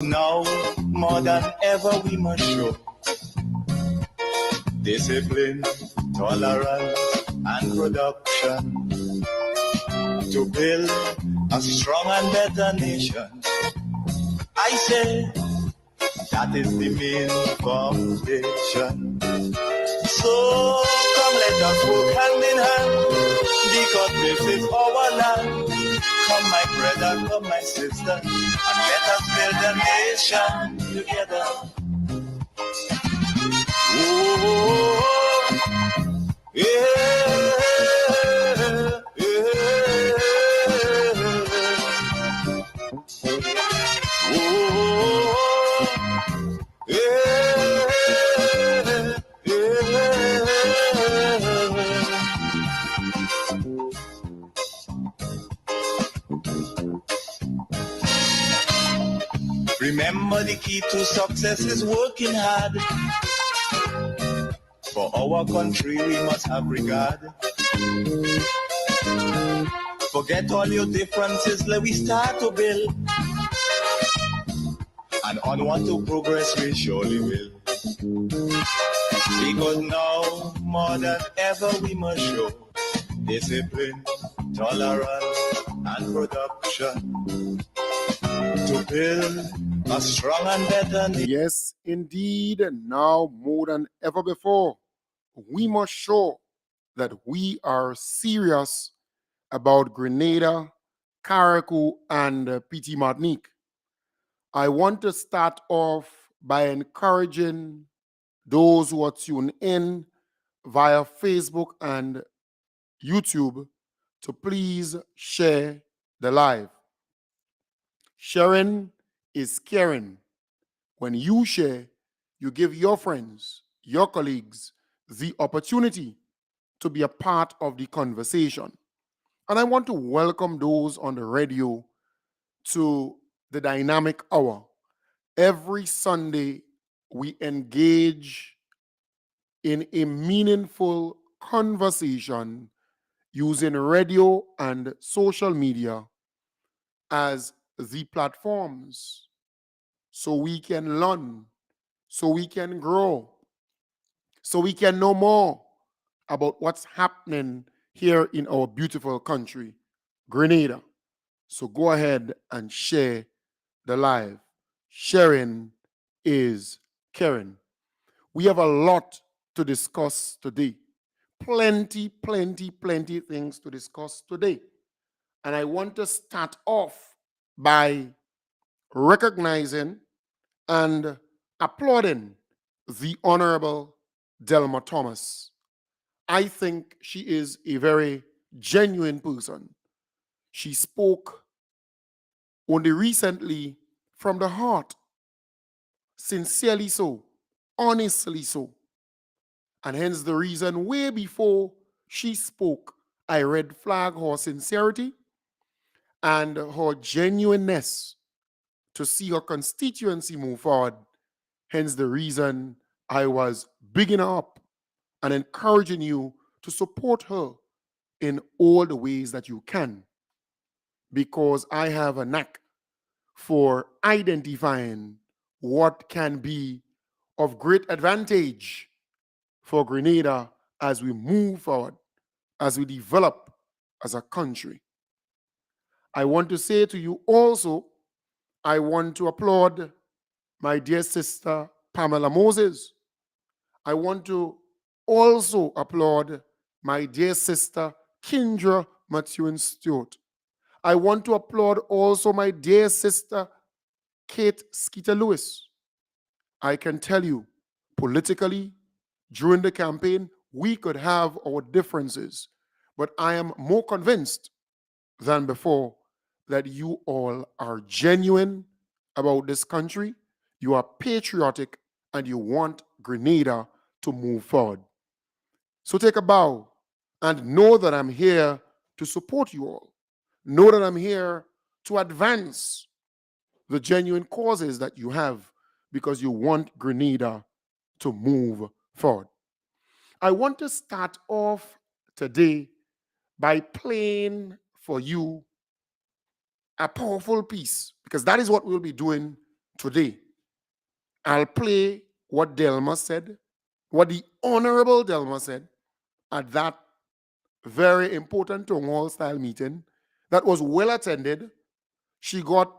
Now, more than ever, we must show discipline, tolerance, and production to build a strong and better nation. I say that is the main foundation. So come let us work hand in hand, because this is our land. Come my brother, come my sister, and let us build a nation together. Oh, yeah, yeah. Oh, remember, the key to success is working hard. For our country, we must have regard. Forget all your differences, let we start to build. And onward to progress we surely will. Because now, more than ever, we must show discipline, tolerance, and production to build a strong and better nation. Yes, indeed, now more than ever before, we must show that we are serious about Grenada, Carriacou, and PT Martinique. I want to start off by encouraging those who are tuned in via Facebook and YouTube to please share the live. Sharing is caring. When you share, you give your friends, your colleagues, the opportunity to be a part of the conversation. And I want to welcome those on the radio to the Dynamic Hour. Every Sunday, we engage in a meaningful conversation using radio and social media as the platforms so we can learn, so we can grow, so we can know more about what's happening here in our beautiful country, Grenada. So go ahead and share the live. Sharing is caring. We have a lot to discuss today. Plenty things to discuss today. And I want to start off by recognizing and applauding the Honorable Delma Thomas. I think she is a very genuine person. She spoke only recently from the heart, sincerely so, honestly so. And hence the reason way before she spoke, I red flag her sincerity and her genuineness to see her constituency move forward. Hence the reason I was bigging her up and encouraging you to support her in all the ways that you can. Because I have a knack for identifying what can be of great advantage for Grenada as we move forward, as we develop as a country. I want to say to you also, I want to applaud my dear sister Pamela Moses. I want to also applaud my dear sister Kindra Matthew Stewart. I want to applaud also my dear sister Kate Skeeter Lewis. I can tell you, politically, during the campaign, we could have our differences, but I am more convinced than before that you all are genuine about this country, you are patriotic, and you want Grenada to move forward. So take a bow and know that I'm here to support you all. Know that I'm here to advance the genuine causes that you have because you want Grenada to move forward. I want to start off today by playing for you a powerful piece, because that is what we'll be doing today, I'll play what Delma said, what the Honorable Delma said at that very important town hall style meeting that was well attended. She got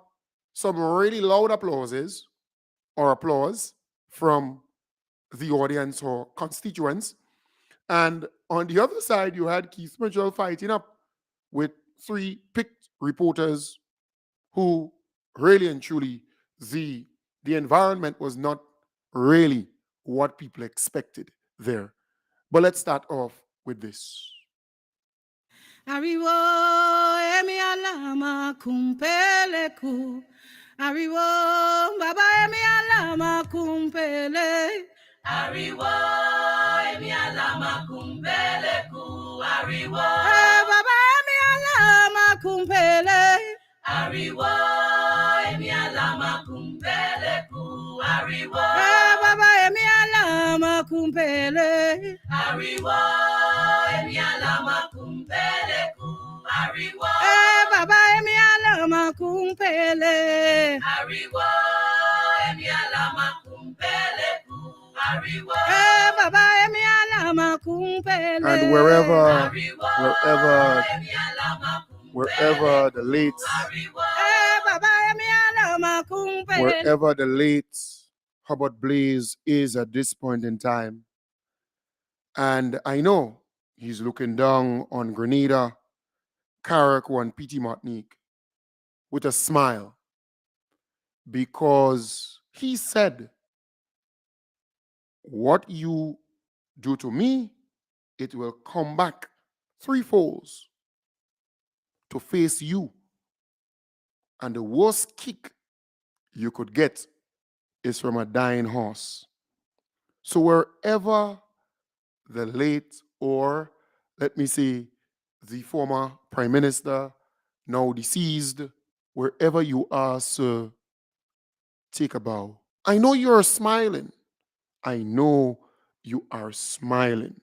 some really loud applause from the audience or constituents. And on the other side, you had Keith Mitchell fighting up with 3 picked reporters who really and truly, the environment was not really what people expected there. But let's start off with this. Arrivo emi alama kumpeleku. Arrivo baba emi alama kumpele. Arrivo emi alama kumpeleku. Arrivo baba emi alama kumpele. Arrivo emi alama kumpeleku. Arrivo baba emi alama kumpele. Arrivo emi alama kumpele. Arrivo baba emi alama kumpele. Arrivo emi alama kumpele. Arrivo baba emi alama kumpele. And wherever the late Hubbard Blaze is at this point in time, and I know he's looking down on Grenada, Carriacou, and Petite Martinique with a smile, because he said, what you do to me, it will come back threefold to face you. And the worst kick you could get is from a dying horse. So wherever the late, or let me say, the former Prime Minister, now deceased, wherever you are, sir, take a bow. I know you're smiling. I know you are smiling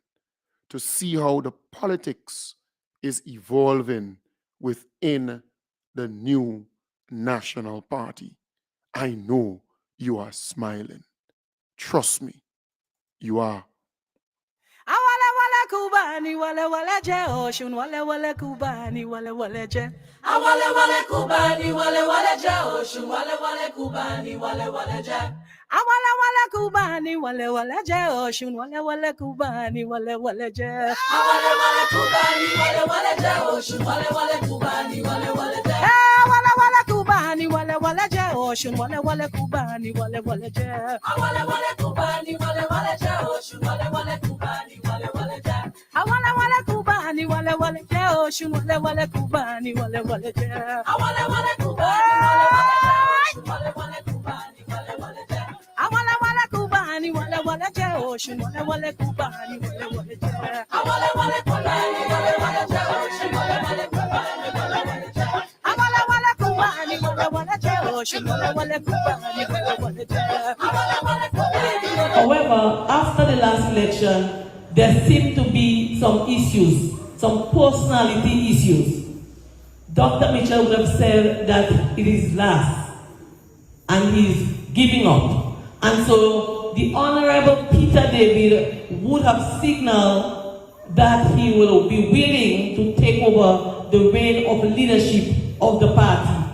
to see how the politics is evolving within the new National Party. I know you are smiling. Trust me, you are. Awale wale kubani wale wale je oshun wale wale kubani wale wale je. Awale wale kubani wale wale je oshun wale wale kubani wale wale je. Awale wale kubani wale wale je oshun wale wale kubani wale wale je. Awale wale kubani wale wale je oshun wale wale kubani wale wale je. Awale wale kubani wale wale je oshun wale wale kubani wale wale je. Awale wale kubani wale wale je oshun wale wale kubani wale wale je. Awale wale kubani wale wale je oshun wale wale kubani wale wale je. Awale wale kubani wale wale je oshun wale wale kubani wale wale je. Awale wale kubani wale wale je oshun wale wale kubani wale wale je. Awale wale kubani wale wale je oshun wale wale kubani wale wale je. Awale wale kubani wale wale je oshun wale wale kubani wale wale je. Awale wale kubani. However, after the last election, there seemed to be some issues, some personality issues. Dr. Mitchell would have said that it is last and he's giving up. And so the Honorable Peter David would have signaled that he will be willing to take over the reign of leadership of the party.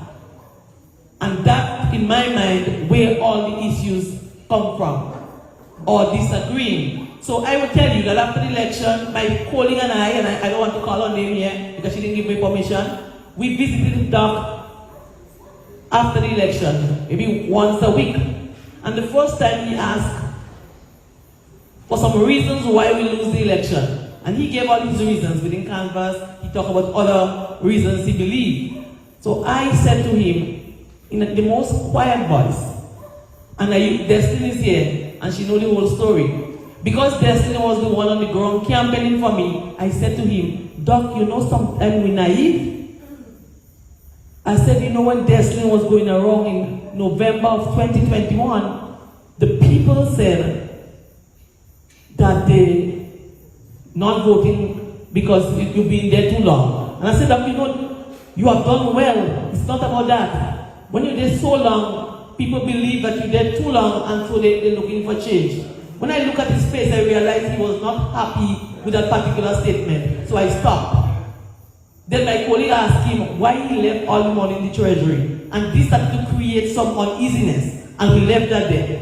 And that, in my mind, where all the issues come from, or disagreeing. So I will tell you that after the election, my colleague and I don't want to call her name here because she didn't give me permission, we visited Doc after the election, maybe once a week. And the first time he asked for some reasons why we lose the election. And he gave all his reasons within Canvas. He talked about other reasons he believed. So I said to him, in the most quiet voice, and Destiny is here, and she knows the whole story. Because Destiny was the one on the ground campaigning for me, I said to him, Doc, you know sometimes we're naive. I said, you know, when Destiny was going around in November of 2021, the people said that they not voting because you've been there too long. And I said, Doc, you know, you have done well. It's not about that. When you're there so long, people believe that you're there too long and so they're looking for change. When I look at his face, I realized he was not happy with that particular statement. So I stopped. Then my colleague asked him why he left all the money in the treasury. And this started to create some uneasiness. And we left that there.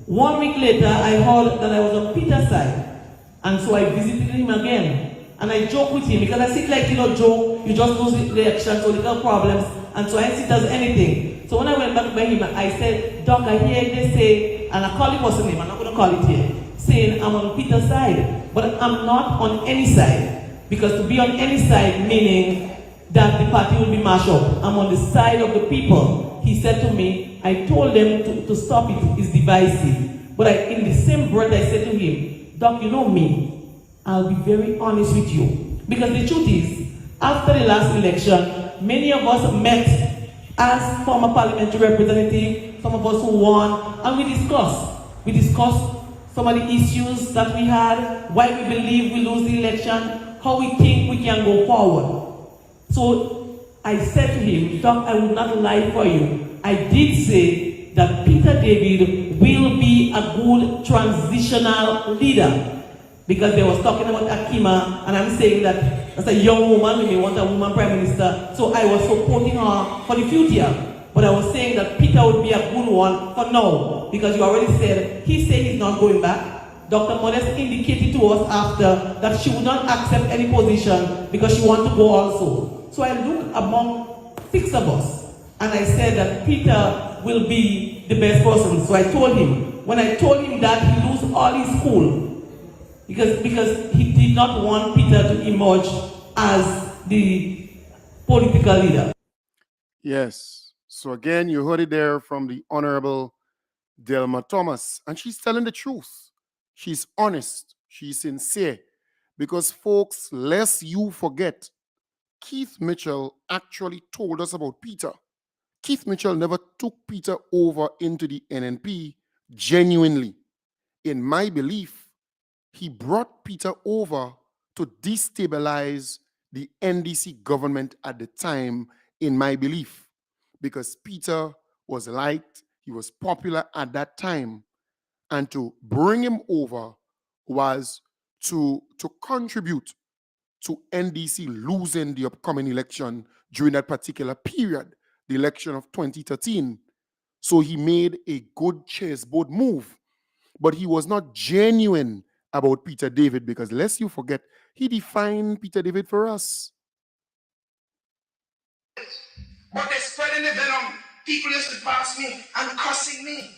1 week later, I heard that I was on Peter's side. And so I visited him again. And I joked with him because I see like, joke, you just lose the election, so little problems. And so I see does anything. So when I went back by him, I said, Doc, I hear they say, and I call him what's the name, I'm not going to call it here, saying I'm on Peter's side. But I'm not on any side. Because to be on any side meaning that the party will be mashed up. I'm on the side of the people. He said to me, I told them to stop it, it's divisive. But in the same breath I said to him, Doc, you know me, I'll be very honest with you. Because the truth is, after the last election, many of us met as former parliamentary representatives, some of us who won, and we discussed. We discussed some of the issues that we had, why we believe we lose the election, how we think we can go forward. So I said to him, Doc, I would not lie for you. I did say that Peter David will be a good transitional leader. Because they was talking about Akima, and I'm saying that as a young woman, we may want a woman prime minister, so I was supporting her for the future. But I was saying that Peter would be a good one for now, because you already said, he said he's not going back. Dr. Modest indicated to us after that she would not accept any position because she wanted to go also. So I looked among 6 of us, and I said that Peter will be the best person. So I told him, when I told him that, he lose all his school. Because he did not want Peter to emerge as the political leader. Yes. So again, you heard it there from the Honorable Delma Thomas. And she's telling the truth. She's honest. She's sincere. Because folks, lest you forget, Keith Mitchell actually told us about Peter. Keith Mitchell never took Peter over into the NNP genuinely. In my belief, he brought Peter over to destabilize the NDC government at the time, in my belief, because Peter was liked, he was popular at that time, and to bring him over was to contribute to NDC losing the upcoming election during that particular period, the election of 2013. So he made a good chessboard move, but he was not genuine about Peter David, because lest you forget, he defined Peter David for us. But they're spreading the venom. People used to pass me and cussing me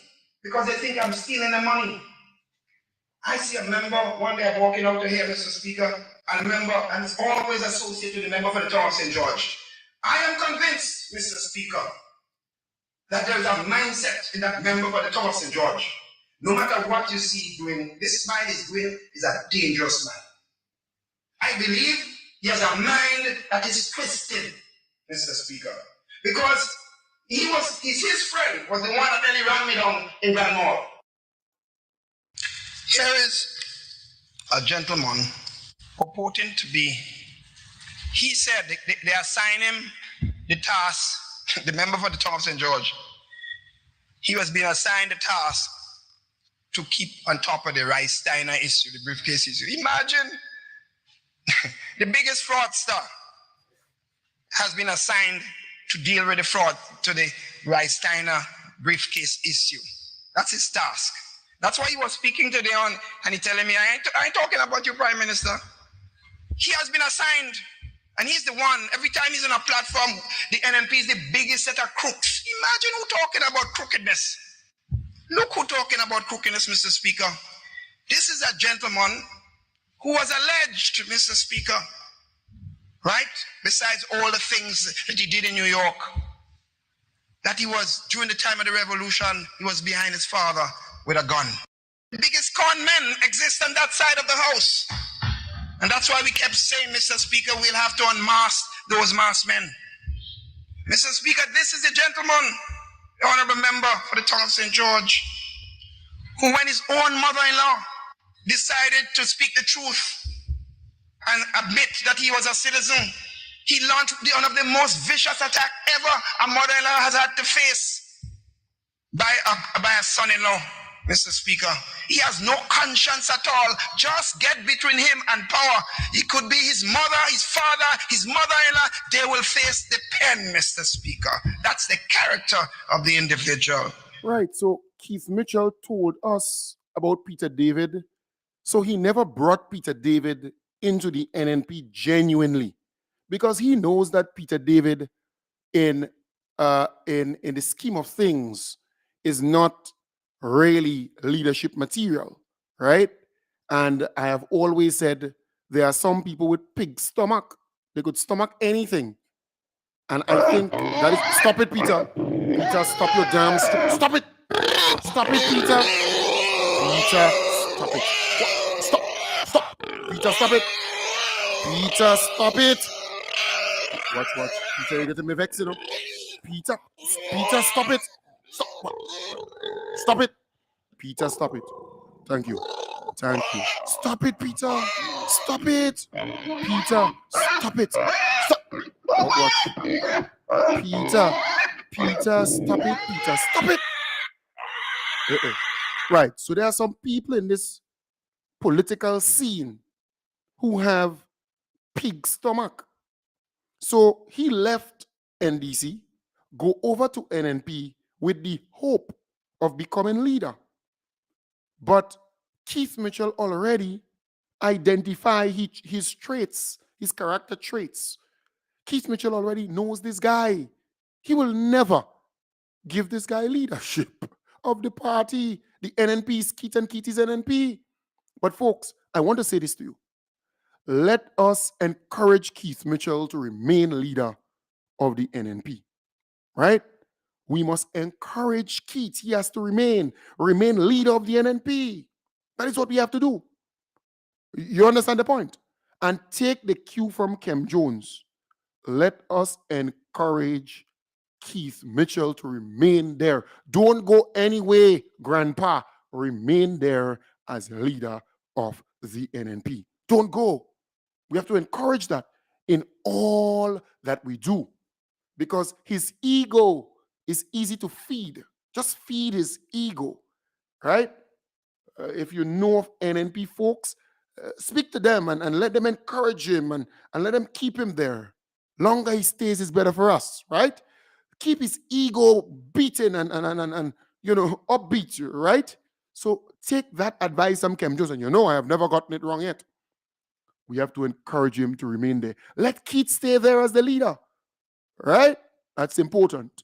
because they think I'm stealing the money. I see a member one day I'm walking out to here, Mr. Speaker, and member, and it's always associated with the member for the town of St. George. I am convinced, Mr. Speaker, that there is a mindset in that member for the town of St. George. No matter what you see doing, this man is doing is a dangerous man. I believe he has a mind that is twisted, Mr. Speaker, because his friend was the one that nearly ran me down in Glenmore. Here is a gentleman purporting to be, he said they assign him the task, the member for the town of St. George. He was being assigned the task to keep on top of the Rice Steiner issue, the briefcase issue. Imagine the biggest fraudster has been assigned to deal with the fraud to the Rice Steiner briefcase issue. That's his task. That's why he was speaking today on, and he telling me, I ain't talking about you, Prime Minister. He has been assigned, and he's the one, every time he's on a platform, the NNP is the biggest set of crooks. Imagine who talking about crookedness. Look who talking about crookedness, Mr. Speaker. This is a gentleman who was alleged, Mr. Speaker, right? Besides all the things that he did in New York, that he was, during the time of the revolution, he was behind his father with a gun. The biggest con men exist on that side of the house. And that's why we kept saying, Mr. Speaker, we'll have to unmask those masked men. Mr. Speaker, this is the gentleman, the honorable member for the town of St. George, who when his own mother-in-law decided to speak the truth and admit that he was a citizen, he launched one of the most vicious attacks ever a mother-in-law has had to face. by a son-in-law, Mr. Speaker. He has no conscience at all. Just get between him and power. He could be his mother, his father, his mother-in-law. They will face the pen, Mr. Speaker. That's the character of the individual. Right. So Keith Mitchell told us about Peter David. So he never brought Peter David into the NNP genuinely, because he knows that Peter David in the scheme of things is not really leadership material, right? And I have always said there are some people with pig stomach. They could stomach anything. And I think that is, stop it, Peter. Peter, stop your damn, stop it. Stop it, Peter. Peter, stop it. Stop. Peter, stop it. Peter, stop it. Watch. Peter, you're getting me vexed, you know. Peter, stop it. Stop it. Peter, stop it. Thank you. Stop it, Peter. Stop it. Peter, stop it. Stop. Watch. Peter, stop it. Peter, stop it. Right. So there are some people in this political scene who have pig stomach. So he left NDC, go over to NNP with the hope of becoming leader. But Keith Mitchell already identified his traits, his character traits. Keith Mitchell already knows this guy. He will never give this guy leadership of the party. The NNP's Keith and Keith is NNP. But folks, I want to say this to you. Let us encourage Keith Mitchell to remain leader of the NNP, right? We must encourage Keith. He has to remain leader of the NNP. That is what we have to do. You understand the point? And take the cue from Kem Jones. Let us encourage Keith Mitchell to remain there. Don't go anyway, Grandpa. Remain there as leader of the NNP. Don't go. We have to encourage that in all that we do, because his ego is easy to feed. Just feed his ego, right? If you know of NNP folks, speak to them and let them encourage him and let them keep him there. Longer he stays is better for us, right? Keep his ego beaten and upbeat, right? So take that advice from Kem Jones, and I have never gotten it wrong yet. We have to encourage him to remain there. Let Keith stay there as the leader, right? That's important.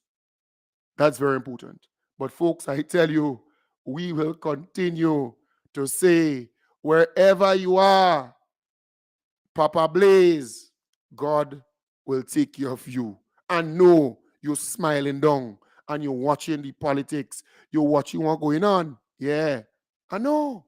That's very important. But folks, I tell you, we will continue to say, wherever you are, Papa Blaze, God will take care of you. And no, you're smiling down and you're watching the politics. You're watching what's going on. Yeah, I know.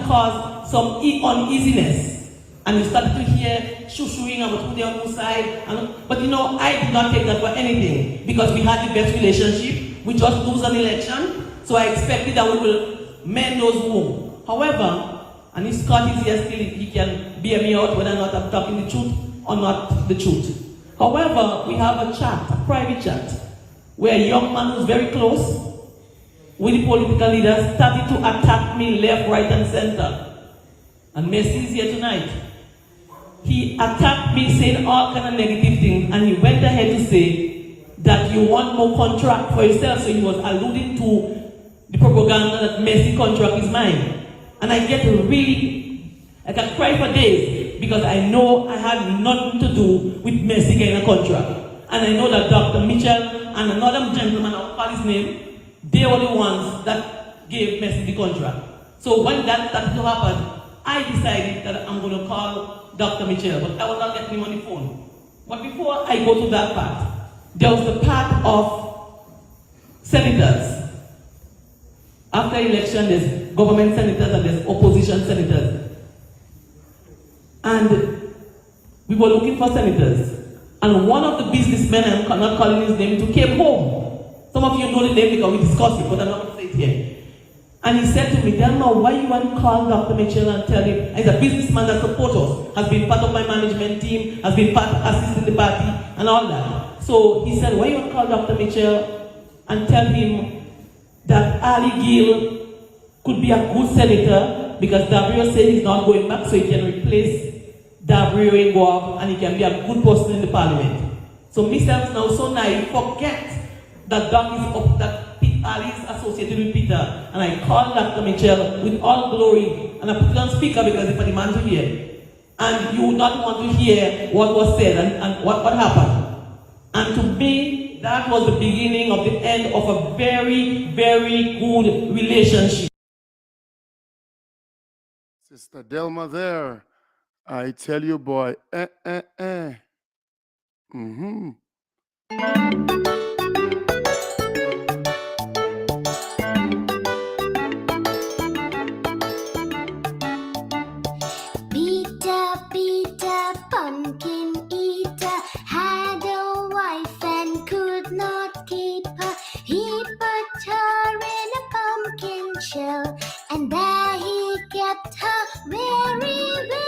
Cause some uneasiness, and you started to hear shoo-shooing about who they on whose side. But I did not take that for anything, because we had the best relationship. We just lose an election, so I expected that we will mend those wounds. However, and if Scott is here still, he can bear me out whether or not I'm talking the truth. or not the truth. However, we have a chat, a private chat, where a young man who's very close with the political leaders started to attack me left, right, and center. And Messi is here tonight. He attacked me saying all kind of negative things, and he went ahead to say that you want more contract for yourself. So he was alluding to the propaganda that Messi contract is mine. And I get really, I can cry for days because I know I had nothing to do with Messi getting a contract. And I know that Dr. Mitchell and another gentleman, I'll call his name, they were the ones that gave Messi the contract. So when that started to happen, I decided that I'm going to call Dr. Mitchell, but I will not get him on the phone. But before I go to that part, there was the part of senators. After election, there's government senators and there's opposition senators. And we were looking for senators. And one of the businessmen, I'm not calling his name, came home. Some of you know the name because we discussed it, but I'm not going to say it here. And he said to me, Delma, why you want to call Dr. Mitchell and tell him, he's a businessman that supports us, has been part of my management team, has been part of assisting the party, and all that. So he said, why you want to call Dr. Mitchell and tell him that Ali Gill could be a good senator because Dabrio said he's not going back, so he can replace Dabrio in Guam and he can be a good person in the parliament. So myself now so naive, forget that Doc is up, that Ali is associated with Peter, and I called Dr. Mitchell with all glory, and I put it on speaker because it's for the man to hear. And you would not want to hear what was said and what happened. And to me, that was the beginning of the end of a very, very good relationship. Sister Delma there, I tell you, boy, Peter, pumpkin eater, had a wife and could not keep her. He put her in a pumpkin shell, and there he kept her very well.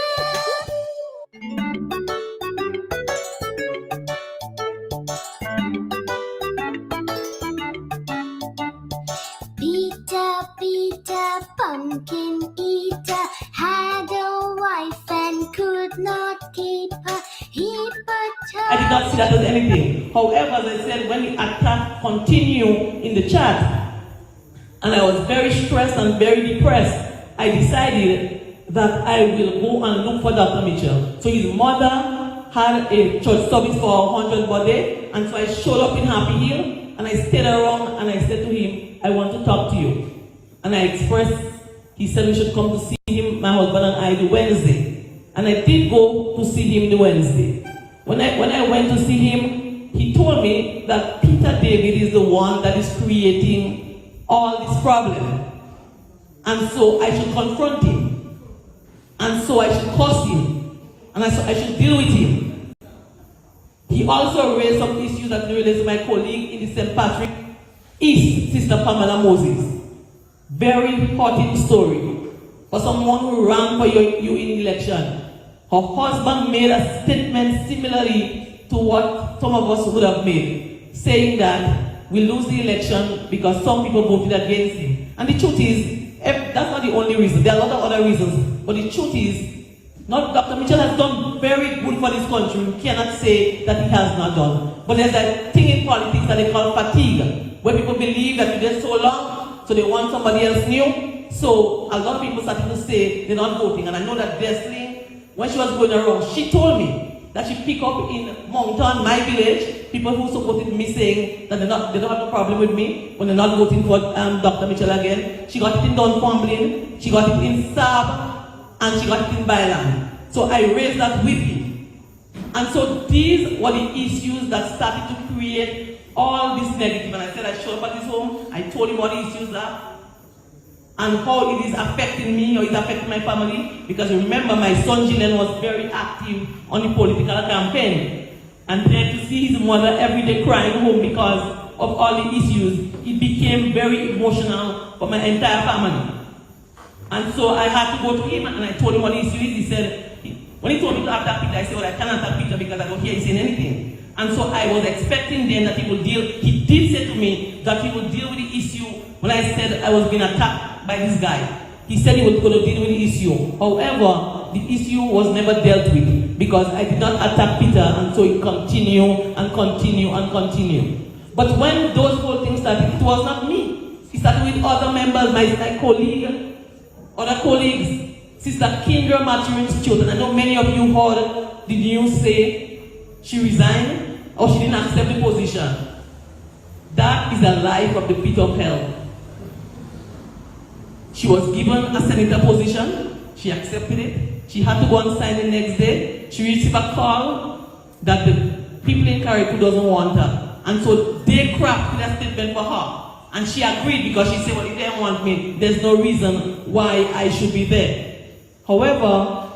Peter, pumpkin eater, had a wife and could not keep her. He put her. I did not see that as anything. However, as I said, when the attack continued in the chat, and I was very stressed and very depressed, I decided that I will go and look for Dr. Mitchell. So his mother had a church service for 100 birthday, and so I showed up in Happy Hill, and I stayed around, and I said to him, I want to talk to you. And I expressed, he said we should come to see him, my husband and I, the Wednesday. And I did go to see him the Wednesday. When I went to see him, he told me that Peter David is the one that is creating all this problem. And so I should confront him. And so I should curse him. And I should deal with him. He also raised some issues that relates to my colleague in the St. Patrick East, Sister Pamela Moses. Very hurting story for someone who ran for you in election. Her husband made a statement similarly to what some of us would have made, saying that we lose the election because some people voted against him. And the truth is, that's not the only reason. There are a lot of other reasons. But the truth is, Dr. Mitchell has done very good for this country. We cannot say that he has not done. But there's a thing in politics that they call fatigue, where people believe that you're there so long, so they want somebody else new. So a lot of people started to say they're not voting. And I know that Desling, when she was going around, she told me that she picked up in Moncton, my village, people who supported me saying that they don't have a problem with me when they're not voting for Dr. Mitchell again. She got it in Dunfermline, she got it in Sab, and she got it in Byland. So I raised that with him. And so these were the issues that started to create all this negative. And I said I showed up at his home, I told him what the issues are, and how it is affecting me or it's affecting my family. Because remember, my son Gillian was very active on the political campaign. And then to see his mother every day crying home because of all the issues, it became very emotional for my entire family. And so I had to go to him and I told him what the issue is. He said, When he told me to attack Peter, I said, well, I can't attack Peter because I don't hear him saying anything. And so I was expecting then that he would deal. He did say to me that he would deal with the issue when I said I was being attacked by this guy. He said he was going to deal with the issue. However, the issue was never dealt with because I did not attack Peter, and so it continued and continued and continued. But when those whole things started, it was not me. It started with other members, my colleague, other colleagues. Sister Kendra Mathurin's children. I know many of you heard the news say she resigned or she didn't accept the position. That is a lie from the pit of hell. She was given a senator position. She accepted it. She had to go and sign the next day. She received a call that the people in Carriacou doesn't want her. And so they crafted a statement for her. And she agreed because she said, well, if they don't want me, there's no reason why I should be there. However,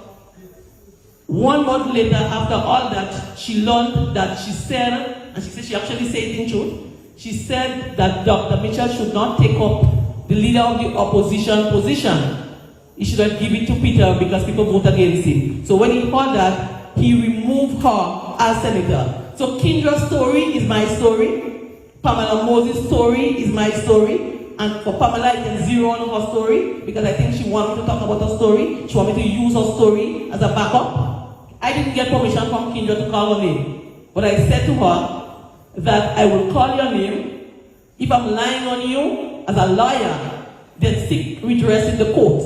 1 month later, after all that, she learned that she said, and she said she actually said it in truth, she said that Dr. Mitchell should not take up the leader of the opposition position. He should not give it to Peter because people vote against him. So when he heard that, he removed her as senator. So Kendra's story is my story. Pamela Moses' story is my story. And for Pamela, I can zero on her story because I think she wanted to talk about her story. She wanted me to use her story as a backup. I didn't get permission from Kendra to call her name. But I said to her that I will call your name. If I'm lying on you as a lawyer, then seek redress in the court.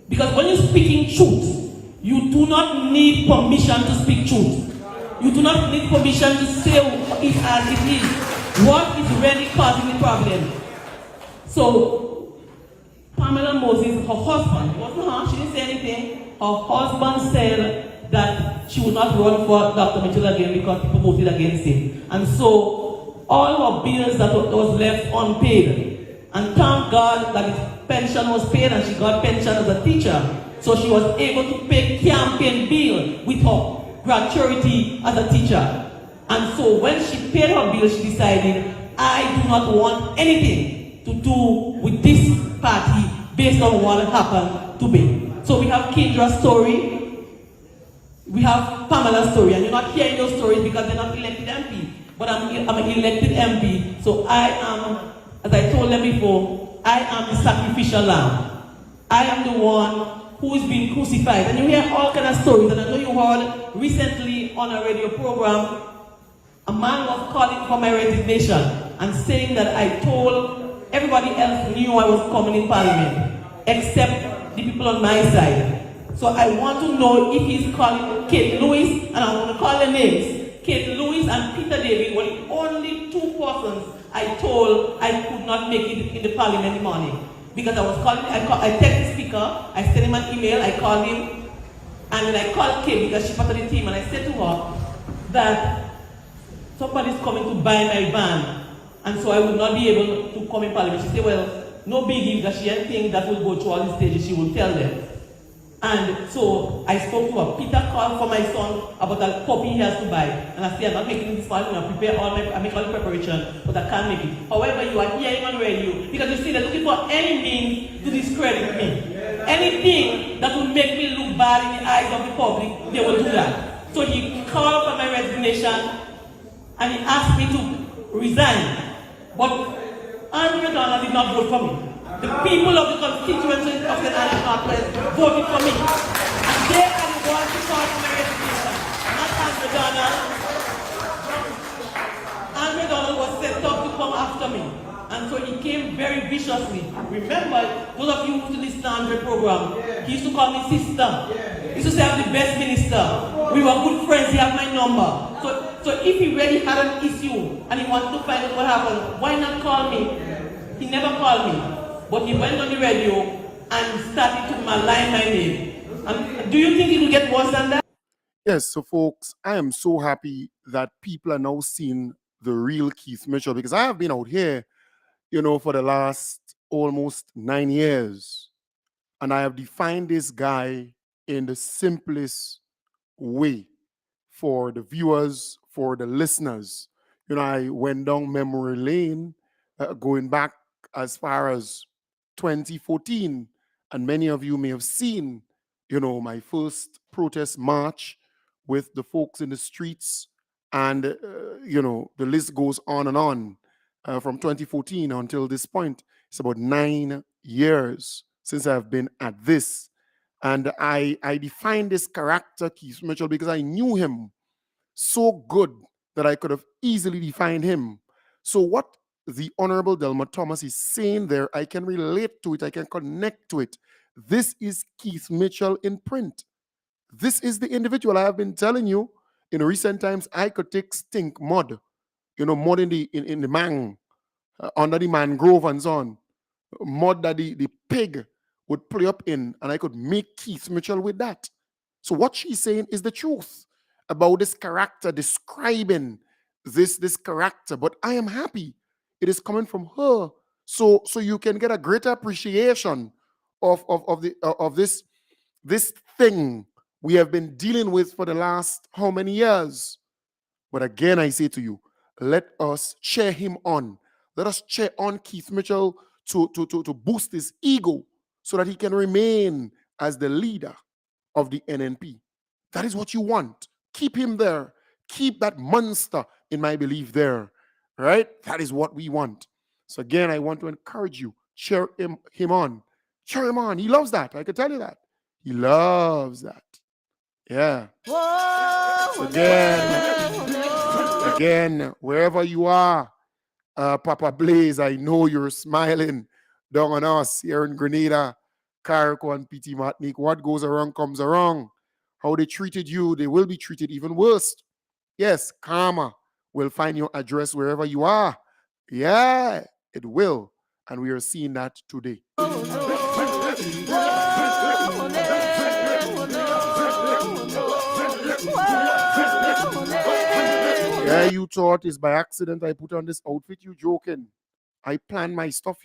Because when you're speaking truth, you do not need permission to speak truth. You do not need permission to say it as it is. What is really causing the problem? So, Pamela Moses, her husband, it wasn't her, she didn't say anything. Her husband said that she would not run for Dr. Mitchell again because people voted against him. And so, all her bills that was left unpaid. And thank God that his pension was paid and she got pension as a teacher. So she was able to pay campaign bill with her gratuity as a teacher. And so when she paid her bill, she decided, I do not want anything to do with this party based on what happened to me. So we have Kendra's story, we have Pamela's story, and you're not hearing those stories because they're not elected MP. But I'm an elected MP, so I am, as I told them before, I am the sacrificial lamb. I am the one who is being crucified. And you hear all kinds of stories, and I know you heard recently on a radio program, a man was calling for my resignation and saying that I told everybody else knew I was coming in Parliament, except the people on my side. So I want to know if he's calling Kate Lewis, and I'm going to call their names. Kate Lewis and Peter David were the only two persons I told I could not make it in the Parliament in the morning. Because I was calling, I text the speaker, I sent him an email, I called him, and then I called Kate because she's part of the team, and I said to her that somebody's coming to buy my van. And so I would not be able to come in Parliament. She said, well, no biggie, because she had things that will go through all the stages, she will tell them. And so I spoke to her. Peter called for my son about a puppy he has to buy. And I said, I'm not making this file, I prepare I make all the preparation, but I can't make it. However, you are hearing on radio, because you see, they're looking for any means to discredit me. Anything that will make me look bad in the eyes of the public, they will do that. So he called for my resignation, and he asked me to resign. But Andrew Donald did not vote for me. The people of the constituency of the Island Northwest voted for me. And they are the ones who called for my resignation, not Andrew Donald. Andrew Donald was set up to come after me. And so he came very viciously. Remember, those of you who used to listen to Andrew program, he used to call me sister. He used to say I'm the best minister. We were good friends, he had my number. So if he really had an issue and he wanted to find out what happened, why not call me? He never called me. But he went on the radio and started to malign my name. And do you think it will get worse than that? Yes, so folks, I am so happy that people are now seeing the real Keith Mitchell, because I have been out here, for the last almost 9 years. And I have defined this guy in the simplest way for the viewers, for the listeners. I went down memory lane, going back as far as 2014. And many of you may have seen, my first protest march with the folks in the streets, and the list goes on and on. From 2014 until this point, it's about 9 years since I've been at this. And I defined this character, Keith Mitchell, because I knew him so good that I could have easily defined him. So what the Honorable Delma Thomas is saying there, I can relate to it, I can connect to it. This is Keith Mitchell in print. This is the individual I have been telling you. In recent times, I could take stink mud, mud in the mang, under the mangrove and so on, mud that the pig would play up in, and I could make Keith Mitchell with that. So what she's saying is the truth about this character, describing this character. But I am happy it is coming from her, so you can get a greater appreciation of this thing we have been dealing with for the last how many years. But again, I say to you, let us cheer him on. Let us cheer on Keith Mitchell to boost his ego so that he can remain as the leader of the NNP. That is what you want. Keep him there. Keep that monster, in my belief, there. Right? That is what we want. So again, I want to encourage you. Cheer him on. Cheer him on. He loves that. I can tell you that. He loves that. Yeah. So again, wherever you are, Papa Blaze, I know you're smiling down on us here in Grenada, Carriacou and Petit Martinique. What goes around comes around. How they treated you, they will be treated even worse. Yes, karma will find your address wherever you are. Yeah, it will. And we are seeing that today. Yeah, you thought it's by accident I put on this outfit. You joking. I plan my stuff,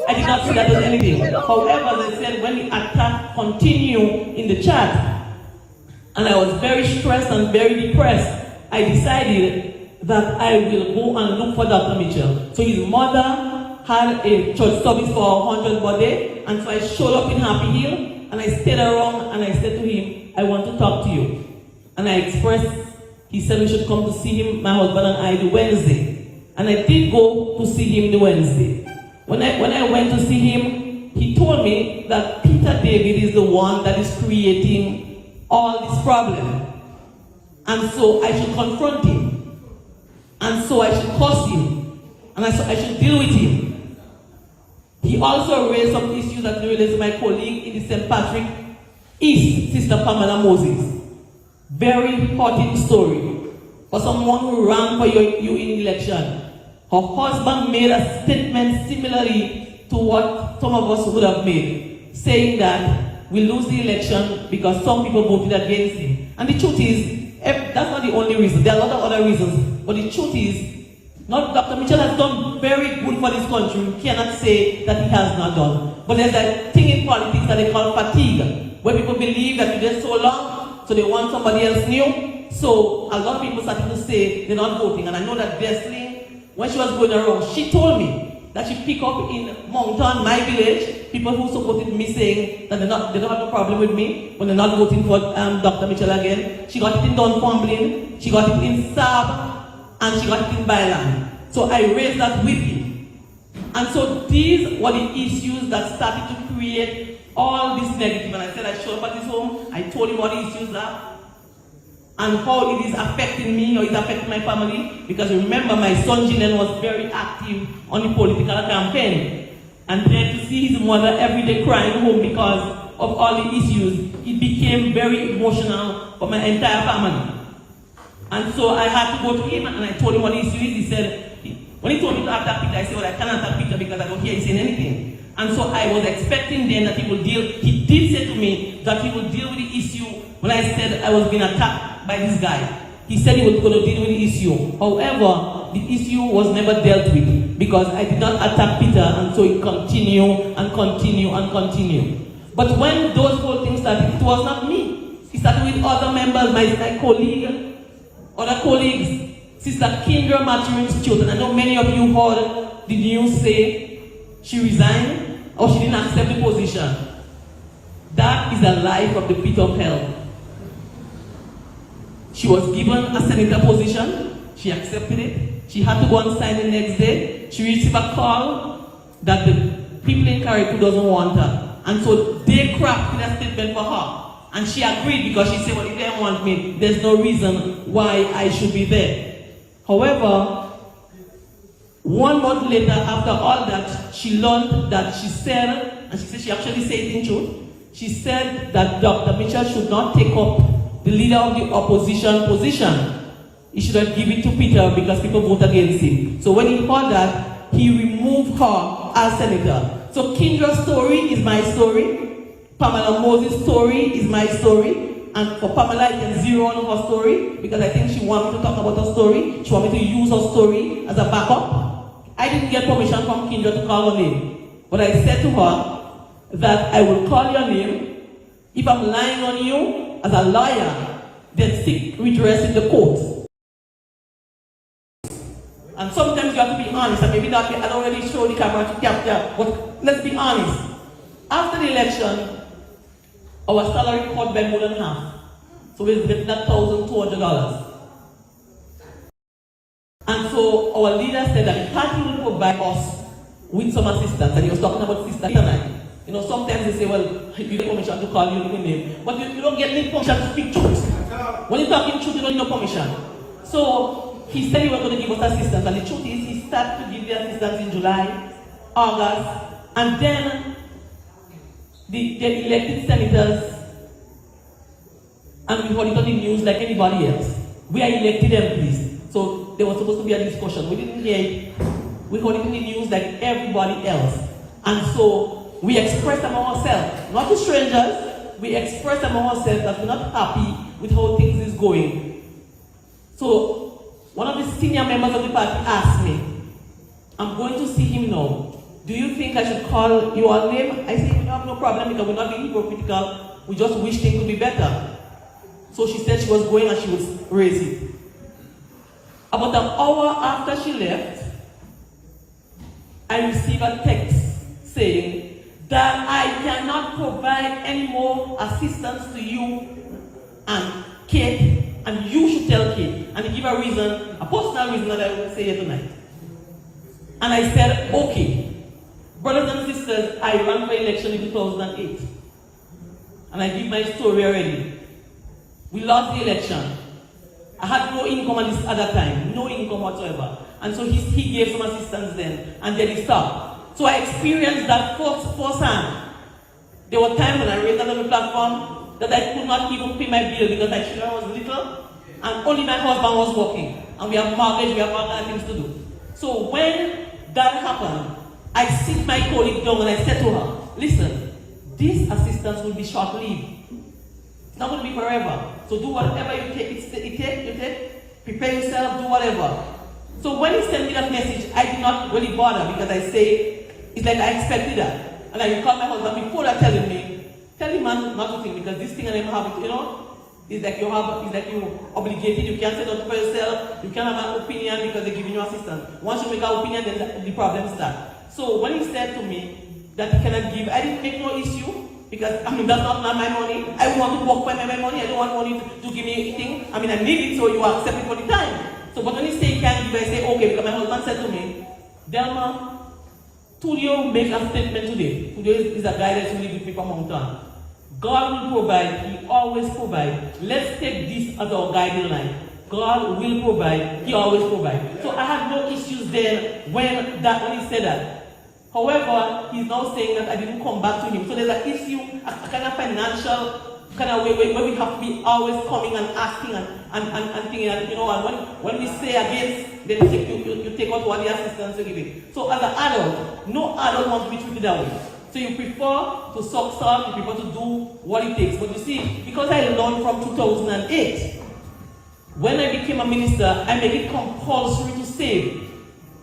I did not see that as anything. However, as I said, when the attack continued in the chat, and I was very stressed and very depressed, I decided that I will go and look for Dr. Mitchell. So his mother had a church service for 100 birthday, and so I showed up in Happy Hill, and I stayed around, and I said to him, I want to talk to you. And I expressed, he said we should come to see him, my husband and I, the Wednesday. And I did go to see him the Wednesday. When I went to see him, he told me that Peter David is the one that is creating all this problem. And so I should confront him. And so I should curse him. And so I should deal with him. He also raised some issues that relates to my colleague in the St. Patrick East, Sister Pamela Moses. Very hurting story. For someone who ran for you in election. Her husband made a statement similarly to what some of us would have made, saying that we lose the election because some people voted against him. And the truth is, that's not the only reason. There are a lot of other reasons. But the truth is, Dr. Mitchell has done very good for this country. We cannot say that he has not done. But there's a thing in politics that they call fatigue, where people believe that you're there so long, so they want somebody else new. So a lot of people started to say they're not voting. And I know that Desli, when she was going around, she told me that she picked up in Mountain, my village, people who supported me saying that they don't have a problem with me when they're not voting for Dr. Mitchell again. She got it in Dunfermline, she got it in Sab, and she got it in Byland. So I raised that with him. And so these were the issues that started to create all this negative, and I said I showed up at his home, I told him what the issues are, and how it is affecting me, or it's affecting my family, because remember, my son Jinen was very active on the political campaign, and then to see his mother every day crying home because of all the issues, it became very emotional for my entire family. And so I had to go to him, and I told him what the issue is. He said, when he told me to attack Peter, I said, well, I cannot attack Peter because I don't hear him saying anything. And so I was expecting then that he would deal, he did say to me that he would deal with the issue when I said I was being attacked by this guy. He said he was going to deal with the issue. However, the issue was never dealt with because I did not attack Peter, and so it continued and continued and continued. But when those whole things started, it was not me. It started with other members, my colleague, other colleagues. Sister Kendra Mathurin's children. I know many of you heard the news say she resigned or she didn't accept the position. That is a lie from the pit of hell. She was given a senator position. She accepted it. She had to go and sign the next day. She received a call that the people in Carriacou doesn't want her. And so they crafted a statement for her. And she agreed because she said, well, if they don't want me, there's no reason why I should be there. However, 1 month later, after all that, she learned that she said, and she said she actually said it in truth, she said that Dr. Mitchell should not take up the leader of the opposition position. He should have given it to Peter because people voted against him. So when he heard that, he removed her as senator. So Kendra's story is my story. Pamela Moses' story is my story. And for Pamela, I can zero on her story because I think she wanted me to talk about her story. She wanted me to use her story as a backup. I didn't get permission from Kendra to call her name. But I said to her that I will call your name. If I'm lying on you as a lawyer, then seek redress in the court. And sometimes you have to be honest, and maybe not, I don't really show the camera to capture, but let's be honest. After the election, our salary cut by more than half. So we're getting that $1,200. And so our leader said that the party will provide us with some assistance. And he was talking about Sister tonight. You know, sometimes they say, well, you get permission to call you name, but you don't get any permission to speak truth. When you're talking truth, you don't need no permission. So he said he was going to give us assistance, and the truth is he started to give the assistance in July, August, and then the elected senators, and we heard it on the news like anybody else. We are elected MPs, so there was supposed to be a discussion. We didn't hear it. We heard it in the news like everybody else. And so we expressed among ourselves, not to strangers, we expressed among ourselves that we're not happy with how things is going. So one of the senior members of the party asked me, I'm going to see him now. Do you think I should call your name? I said, we have no problem because we're not being hypocritical. We just wish things could be better. So she said she was going and she would raise it. About an hour after she left, I received a text saying that I cannot provide any more assistance to you and Kate, and you should tell Kate. And he gave a reason, a personal reason that I will say here tonight. And I said, okay. Brothers and sisters, I ran for election in 2008. And I give my story already. We lost the election. I had no income at that time, no income whatsoever. And so he gave some assistance then, and then he stopped. So I experienced that firsthand. There were times when I raised another platform that I could not even pay my bill because my children was little, and only my husband was working. And we have mortgage, we have all kinds of things to do. So when that happened, I sit my colleague down and I said to her, listen, this assistance will be short-lived. It's not going to be forever. So do whatever you take, prepare yourself, do whatever. So when he sent me that message, I did not really bother because I say, it's like I expected that. And I recall my husband before that telling me, tell him man not to think because this thing I never have it, you know? It's like you're obligated, you can't say nothing for yourself, you can't have an opinion because they're giving you assistance. Once you make an opinion, then the problem starts. So when he said to me that he cannot give, I didn't make no issue because that's not my money. I want to work for my money. I don't want money to give me anything. I need it, so you accept it for the time. So but when he say he can't give, I say okay because my husband said to me, Delma, Tulio make a statement today. Tulio is a guy that's really with me from Mountain. God will provide, He always provides. Let's take this as our guiding line. God will provide, He always provides. So I had no issues there when he said that. However, he's now saying that I didn't come back to him. So there's an issue, a kind of financial kind of way where we have to be always coming and asking and thinking, and you know, and when we say against, then you take out what the assistance are giving. So as an adult, no adult wants to be treated that way. So you prefer to suck salt, you prefer to do what it takes. But you see, because I learned from 2008, when I became a minister, I made it compulsory to save.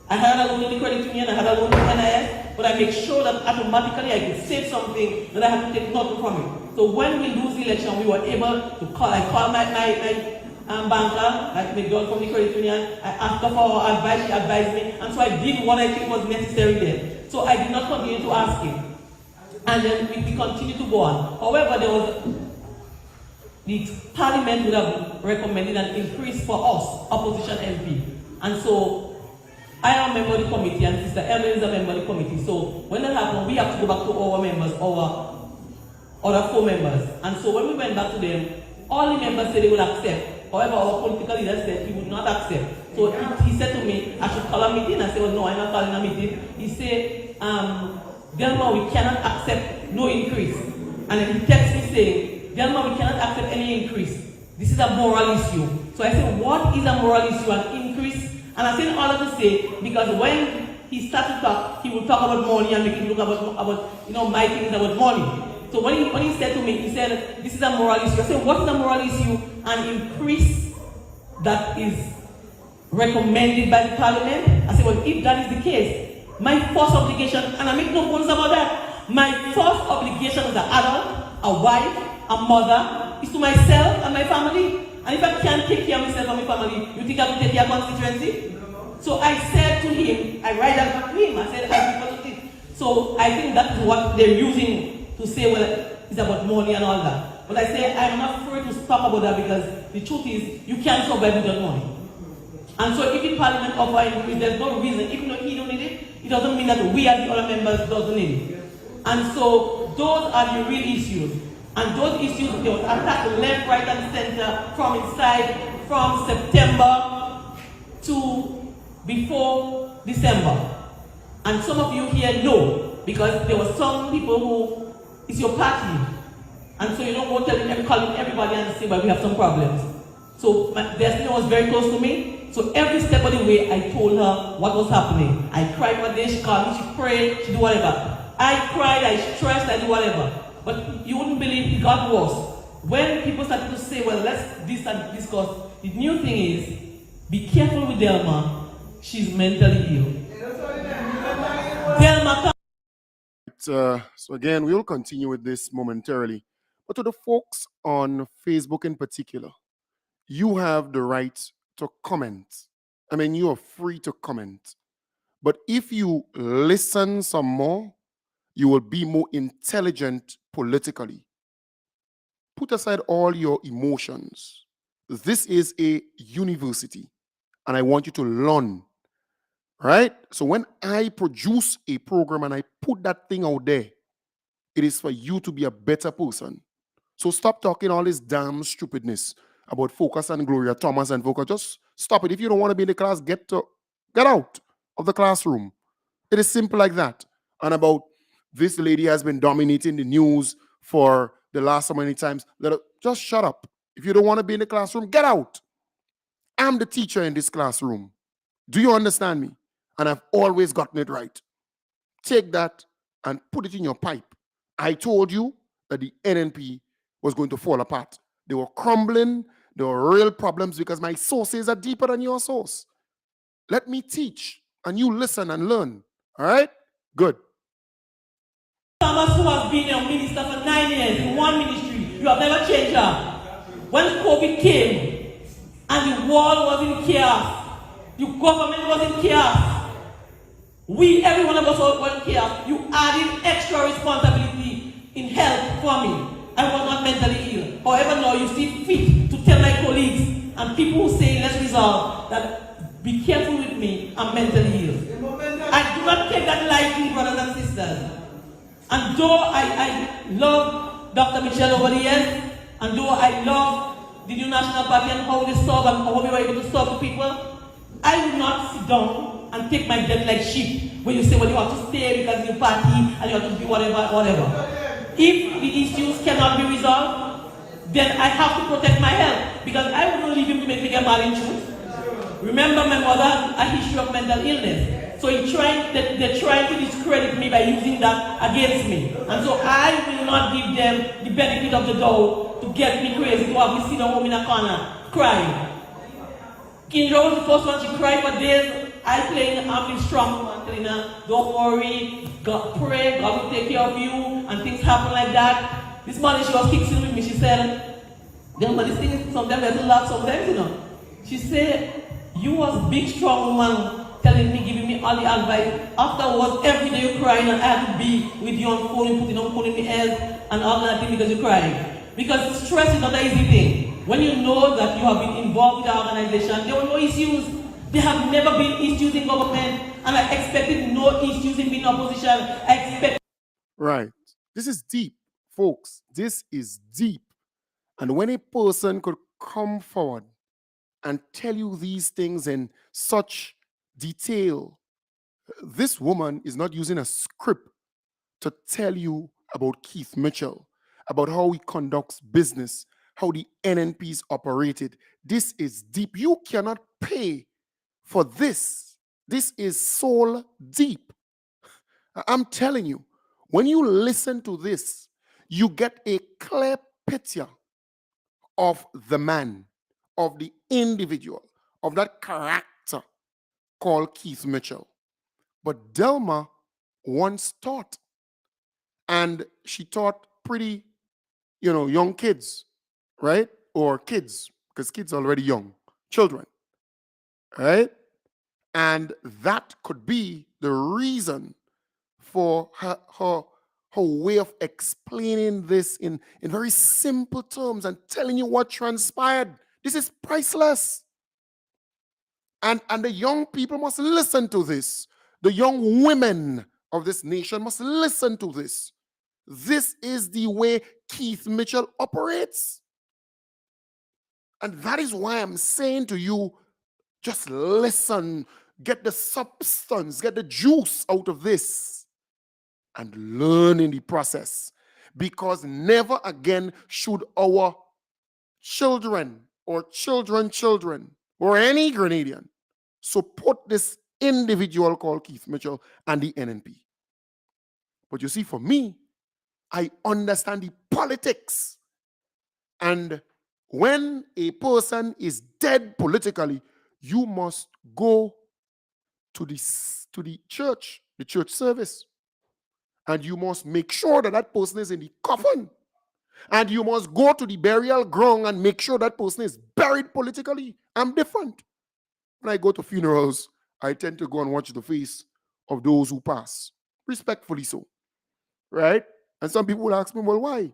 I had a loan in the credit union, I had a loan in NIS, but I make sure that automatically I could save something that I had to take nothing from it. So when we lose the election, we were able to call. I called my banker, like the girl from the credit union. I asked her for advice, she advised me, and so I did what I think was necessary there. So I did not continue to ask him. And then we continued to go on. However, there was the parliament would have recommended an increase for us, opposition MP. And so I am a member of the committee and Sister Ellen is a member of the committee. So when that happened, we have to go back to our members, our other 4 members. And so when we went back to them, all the members said they would accept. However, our political leader said he would not accept. So he said to me, I should call a meeting. I said, well, no, I'm not calling a meeting. He said, Delma, we cannot accept no increase. And then he texted me saying, Delma, we cannot accept any increase. This is a moral issue. So I said, what is a moral issue, an increase? And I said all of to say, because when he started to talk, he would talk about money and make it look about you know, my things about money. So when he said to me, he said, this is a moral issue. I said, what is a moral issue? An increase that is recommended by the parliament? I said, well, if that is the case, my first obligation, and I make no bones about that, my first obligation as an adult, a wife, a mother, is to myself and my family. And if I can't take care of myself and my family, you think I will take care of constituency? So I said to him, I write that back to him, I said, I prefer to think. So I think that is what they're using to say, well, it's about money and all that. But I say, I'm not afraid to talk about that because the truth is, you can't survive without money. And so if the parliament offer increase, there's no reason, even though he don't need it, it doesn't mean that we as the other members doesn't need it. And so those are the real issues. And those issues, they were attacked left, right, and center from inside, from September to before December. And some of you here know, because there were some people who, it's your party. And so you don't go calling everybody and say, but we have some problems. So Destiny was very close to me. So every step of the way, I told her what was happening. I cried one day, she called me, she prayed, she did whatever. I cried, I stressed, I did whatever. But you wouldn't believe it got worse. When people started to say, well, let's discuss, the new thing is, be careful with Delma. She's mentally ill. Delma. So again, we'll continue with this momentarily. But to the folks on Facebook in particular, you have the right to comment. I mean, you are free to comment. But if you listen some more, you will be more intelligent politically. Put aside all your emotions. This is a university, and I want you to learn, right? So when I produce a program and I put that thing out there, it is for you to be a better person. So stop talking all this damn stupidness about Focus and Gloria Thomas and Focus. Just stop it. If you don't want to be in the class, get out of the classroom. It is simple like that. And about this lady has been dominating the news for the last so many times. Just shut up. If you don't want to be in the classroom, get out. I'm the teacher in this classroom. Do you understand me? And I've always gotten it right. Take that and put it in your pipe. I told you that the NNP was going to fall apart. They were crumbling. There were real problems because my sources are deeper than your source. Let me teach and you listen and learn. All right? Good. Thomas, who has been your minister for 9 years in one ministry, you have never changed her. When COVID came and the world was in chaos, the government was in chaos, every one of us was in chaos, you added extra responsibility in health for me. I was not mentally ill. However, now you see fit to tell my colleagues and people who say, let's resolve, that be careful with me, I'm mentally ill. I do not take that lightly, brothers and sisters. And though I love Dr. Michelle over the years, and though I love the New National Party and how they serve and how we were able to serve the people, I will not sit down and take my death like sheep when you say, well, you have to stay because you party and you have to do whatever. If the issues cannot be resolved, then I have to protect my health because I wouldn't leave him to make me get mad in truth. Remember, my mother had a history of mental illness. So they're trying to discredit me by using that against me. And so I will not give them the benefit of the doubt to get me crazy, to have me sit home in a corner crying. Kindra was the first one, she cried for days. I playing I'm the strong one, telling her, don't worry, God pray, God will take care of you, and things happen like that. This morning she was kicking with me, she said, Delma, this thing is sometimes I have to laugh sometimes, you know. She said, you was big strong woman telling me, giving me all the advice. Afterwards, every day you're crying and I have to be with you on phone, putting on phone in the ears and all that thing because you're crying. Because stress is not an easy thing. When you know that you have been involved with the organization, there were no issues. There have never been issues in government, and I expected no issues in being opposition. I expect. Right. This is deep, folks. This is deep. And when a person could come forward and tell you these things in such detail, this woman is not using a script to tell you about Keith Mitchell, about how he conducts business, how the NNP is operated. This is deep. You cannot pay for this. This is soul deep. I'm telling you, when you listen to this, you get a clear picture of the man, of the individual, of that character called Keith Mitchell. But Delma once taught, and she taught pretty, young kids, right? Or kids, because kids are already young, children, right? And that could be the reason for her way of explaining this in very simple terms and telling you what transpired. This is priceless. And the young people must listen to this. The young women of this nation must listen to this. This is the way Keith Mitchell operates. And that is why I'm saying to you, just listen, get the substance, get the juice out of this, and learn in the process. Because never again should our children or children or any Grenadian support this individual called Keith Mitchell and the NNP. But you see, for me, I understand the politics. And when a person is dead politically, you must go to the church service. And you must make sure that that person is in the coffin. And you must go to the burial ground and make sure that person is buried politically. I'm different. When I go to funerals, I tend to go and watch the face of those who pass. Respectfully so. Right? And some people will ask me, well, why?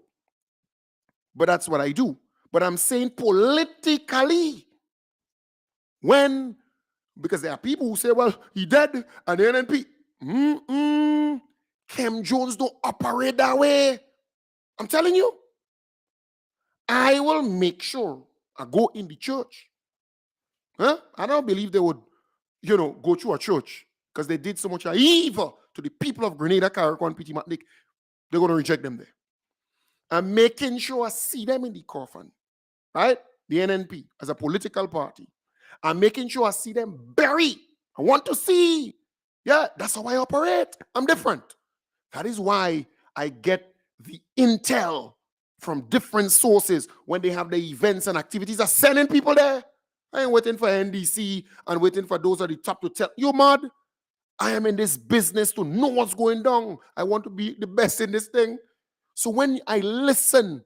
But that's what I do. But I'm saying politically, because there are people who say, well, he dead, and the NNP. Kem Jones don't operate that way. I'm telling you. I will make sure I go in the church. I don't believe they would, go to a church because they did so much evil to the people of Grenada, Carriacou, and Petit Matlick. They're going to reject them there. I'm making sure I see them in the coffin, right? The NNP as a political party. I'm making sure I see them buried. I want to see. Yeah, that's how I operate. I'm different. That is why I get the intel from different sources when they have the events and activities. Are sending people there. I ain't waiting for NDC and waiting for those at the top to tell you, mad. I am in this business to know what's going down. I want to be the best in this thing. So when I listen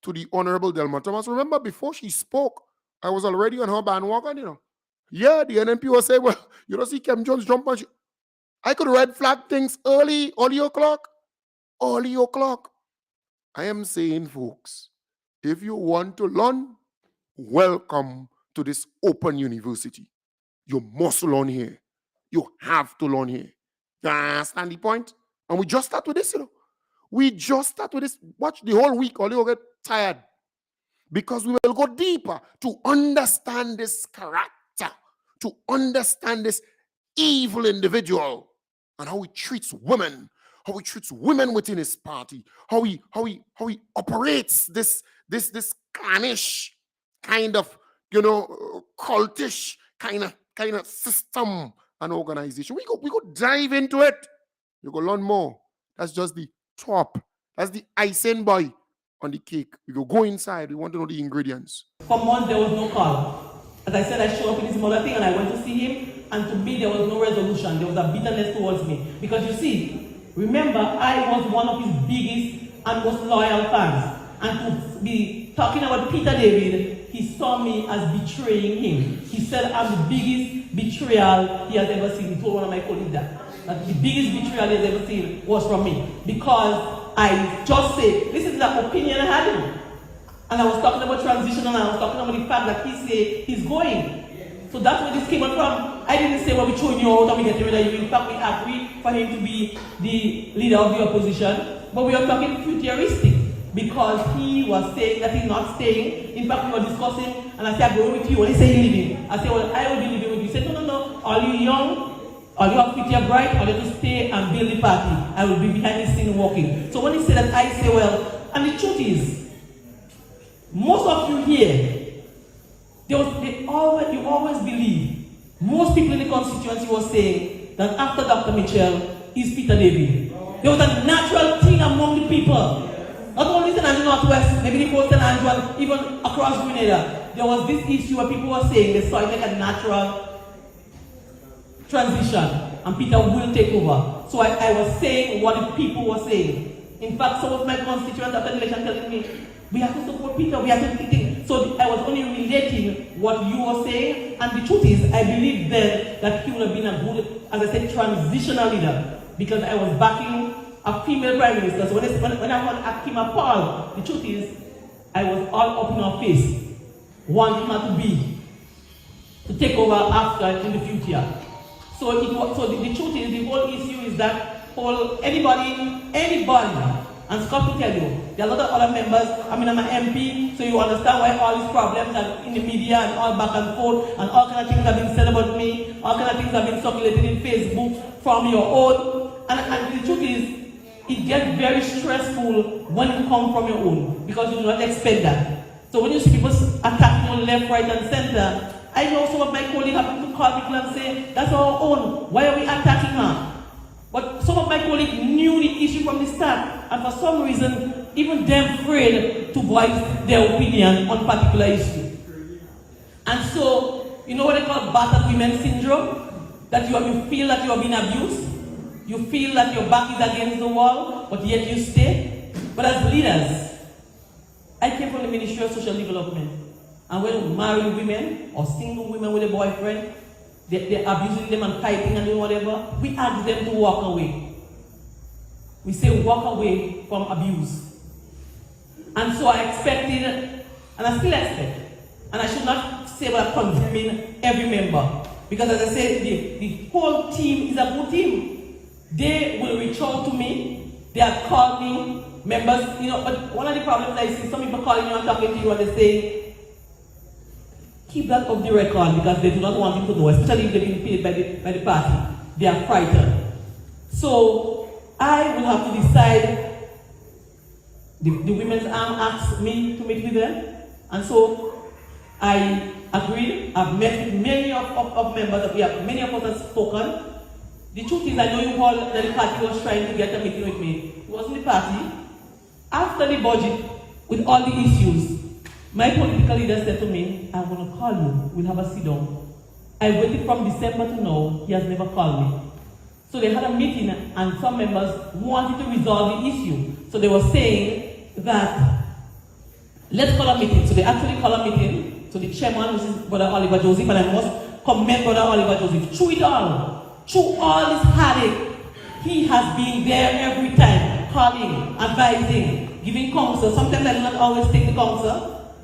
to the Honorable Delma Thomas, remember before she spoke, I was already on her bandwagon, Yeah, the NNP was saying, well, you don't see Kem Jones jump on. I could red flag things early o'clock. I am saying, folks, if you want to learn, welcome to this open university. You must learn here. You have to learn here. You understand the point? And we just start with this, We just start with this. Watch the whole week, or you'll get tired. Because we will go deeper to understand this character, to understand this evil individual, and how he treats women, within his party, how he operates this clannish kind of, cultish kind of system and organization. We go dive into it. You go learn more. That's just the top. That's the icing boy on the cake. We go inside. We want to know the ingredients. For months, there was no call. As I said, I showed up in this mother thing and I went to see him, and to me, there was no resolution. There was a bitterness towards me. Because you see, remember, I was one of his biggest and most loyal fans. And to be talking about Peter David, he saw me as betraying him. He said, I'm the biggest betrayal he has ever seen. He told one of my colleagues that the biggest betrayal he has ever seen was from me. Because I just said, this is the opinion I had him. And I was talking about transition, and I was talking about the fact that he said he's going. So that's where this came from. I didn't say, well, we're throwing you out and we're getting rid of you. In fact, we agreed for him to be the leader of the opposition. But we are talking futuristic, because he was saying that he's not staying. In fact, we were discussing, and I said, I'm going with you. And he said, he's leaving. I said, well, I will be leaving with you. He said, no. Are you young? Are you have future bright? Or you to stay and build the party? I will be behind the scene working. So when he said that, I say, well, and the truth is, most of you here, you always believe, most people in the constituency were saying that after Dr. Mitchell is Peter David. There was a natural thing among the people. Not only St. Andrew Northwest, maybe the whole St. Andrew, and even across Grenada. There was this issue where people were saying they saw it like a natural transition, and Peter will take over. So I was saying what the people were saying. In fact, some of my constituents after the election telling me, we have to support Peter, we have to do things. So I was only relating what you were saying, and the truth is, I believe then that he would have been a good, as I said, transitional leader, because I was backing a female prime minister. So when I heard Akima Paul, the truth is, I was all up in her face, wanting her to take over after in the future. So the truth is, the whole issue is that anybody, and Scott will tell you, there are a lot of other members. I mean, I'm an MP, so you understand why all these problems are in the media and all back and forth, and all kind of things have been said about me, all kind of things have been circulated in Facebook from your own. And the truth is, it gets very stressful when you come from your own, because you do not expect that. So when you see people attacking you left, right, and center, I know some of my colleagues have to call people and say, that's our own, why are we attacking her? But some of my colleagues knew the issue from the start, and for some reason, even them afraid to voice their opinion on particular issue. And so, you know what they call battered women syndrome? That you feel that you are being abused, you feel that your back is against the wall, but yet you stay. But as leaders, I came from the Ministry of Social Development, and when married women or single women with a boyfriend, they're abusing them and fighting and doing whatever, we ask them to walk away. We say walk away from abuse. And so I expected, and I still expect, and I should not say about condemning every member, because as I said, the whole team is a good team. They will reach out to me, they have called me, members, but one of the problems I see, some people calling you and talking to you and they say, keep that off the record, because they do not want him to know, especially if they've been paid by the party. They are frightened. So I will have to decide. The women's arm asked me to meet with them, and so I agreed. I've met with many of members. Many of us have spoken. The truth is, I know you all that the party was trying to get a meeting with me. It wasn't the party. After the budget, with all the issues, my political leader said to me, I'm going to call you, we'll have a sit down. I waited from December to now, he has never called me. So they had a meeting, and some members wanted to resolve the issue. So they were saying that, let's call a meeting. So they actually called a meeting. So the chairman, which is Brother Oliver Joseph, and I must commend Brother Oliver Joseph. Through all this heartache, he has been there every time, calling, advising, giving counsel. Sometimes I do not always take the counsel,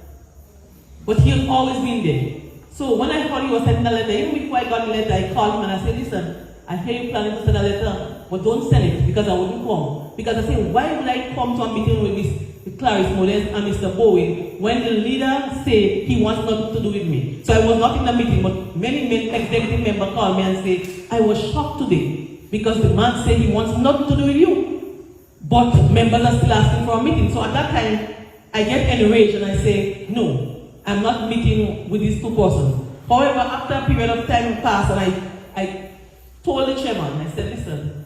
but he has always been there. So when I heard he was sending a letter, even before I got the letter, I called him and I said, listen, I hear you planning to send a letter, but don't send it because I wouldn't come. Because I say, why would I come to a meeting with Clarice Modest and Mr. Bowen when the leader said he wants nothing to do with me? So I was not in the meeting, but many executive members called me and said, I was shocked today because the man said he wants nothing to do with you. But members are still asking for a meeting. So at that time, I get enraged and I say, no, I'm not meeting with these two persons. However, after a period of time passed, and I told the chairman, I said, listen,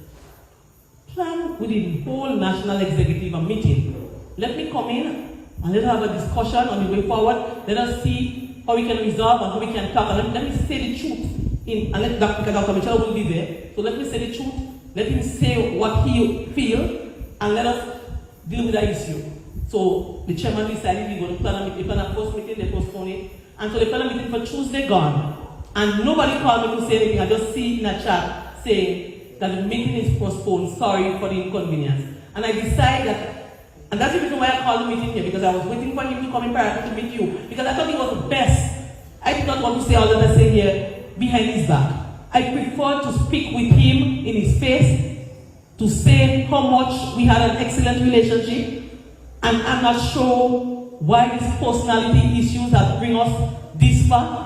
plan with the whole national executive a meeting. Let me come in and let us have a discussion on the way forward. Let us see how we can resolve and how we can talk. And let me say the truth. And let Dr. Mitchell will be there. So let me say the truth. Let him say what he feels and let us deal with that issue. So the chairman decided we're going to plan a first meeting, they postponed it. And so they planned a meeting for Tuesday gone. And nobody called me to say anything. I just see in a chat saying that the meeting is postponed. Sorry for the inconvenience. And I decided that, and that's the reason why I called the meeting here, because I was waiting for him to come in prior to meet you. Because I thought he was the best. I did not want to say all that I say here behind his back. I prefer to speak with him in his face, to say how much we had an excellent relationship. And I'm not sure why these personality issues have bring us this far.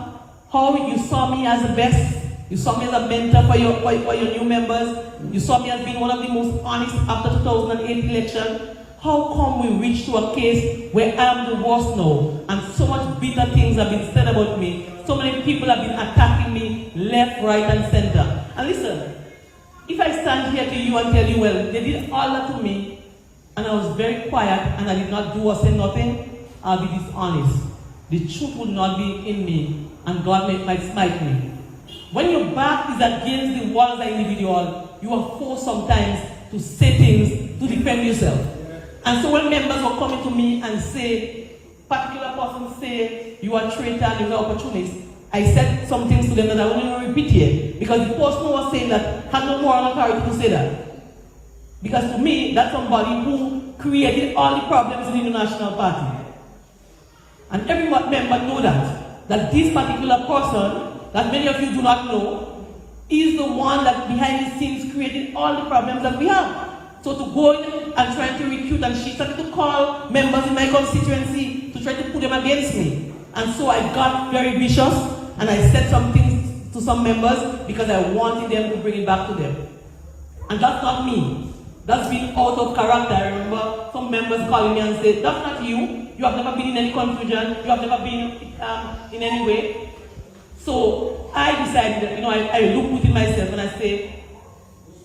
How you saw me as the best, you saw me as a mentor for your new members, you saw me as being one of the most honest after 2008 election. How come we reached to a case where I'm the worst now, and so much bitter things have been said about me, so many people have been attacking me left, right, and center. And listen, if I stand here to you and tell you, well, they did all that to me, and I was very quiet, and I did not do or say nothing, I'll be dishonest. The truth would not be in me, and God might smite me. When your back is against the wall as an individual, you are forced sometimes to say things to defend yourself. And so when members were coming to me and say, particular person say, you are a traitor and you're an opportunist, I said some things to them that I won't even repeat here, because the person who was saying that had no moral authority to say that. Because to me, that's somebody who created all the problems in the National Party. And every member know that this particular person, that many of you do not know, is the one that behind the scenes created all the problems that we have. So to go in and try to recruit, and she started to call members in my constituency to try to put them against me. And so I got very vicious, and I said some things to some members because I wanted them to bring it back to them. And that's not me. That's been out of character. I remember some members calling me and saying, that's not you. You have never been in any confusion. You have never been in any way. So I decided that, I look within myself and I say,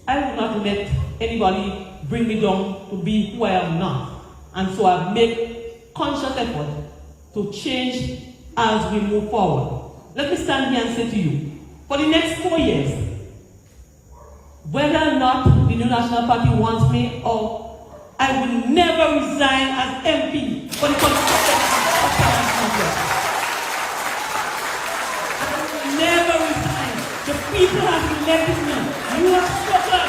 I will not let anybody bring me down to be who I am not. And so I've made conscious effort to change as we move forward. Let me stand here and say to you, for the next 4 years, whether or not the New National Party wants me, or I will never resign as MP for the constituency of Canada. I will never resign. The people have elected me. You have spoken.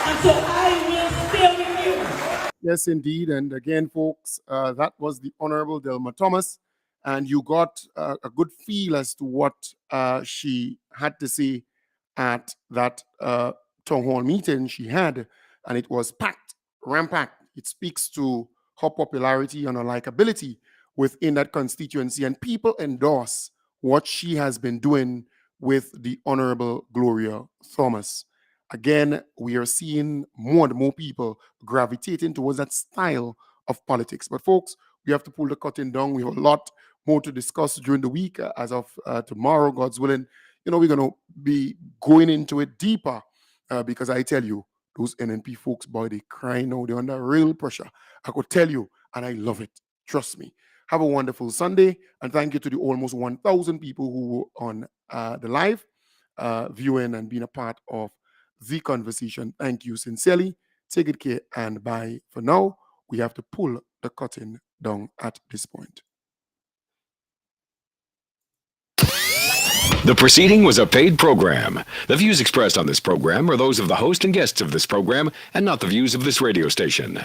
And so I will stay with you. Yes, indeed. And again, folks, that was the Honorable Delma Thomas. And you got a good feel as to what she had to say at that town hall meeting she had. And it was packed, rampacked. It speaks to her popularity and her likability within that constituency. And people endorse what she has been doing with the Honorable Gloria Thomas. Again, we are seeing more and more people gravitating towards that style of politics. But folks, we have to pull the curtain down. We have a lot more to discuss during the week. As of tomorrow, God's willing, we're going to be going into it deeper because I tell you, those NNP folks, boy, they cry now. They're under real pressure. I could tell you, and I love it. Trust me. Have a wonderful Sunday, and thank you to the almost 1,000 people who were on the live viewing and being a part of the conversation. Thank you sincerely. Take good care, and bye for now. We have to pull the curtain down at this point. The proceeding was a paid program. The views expressed on this program are those of the host and guests of this program and not the views of this radio station.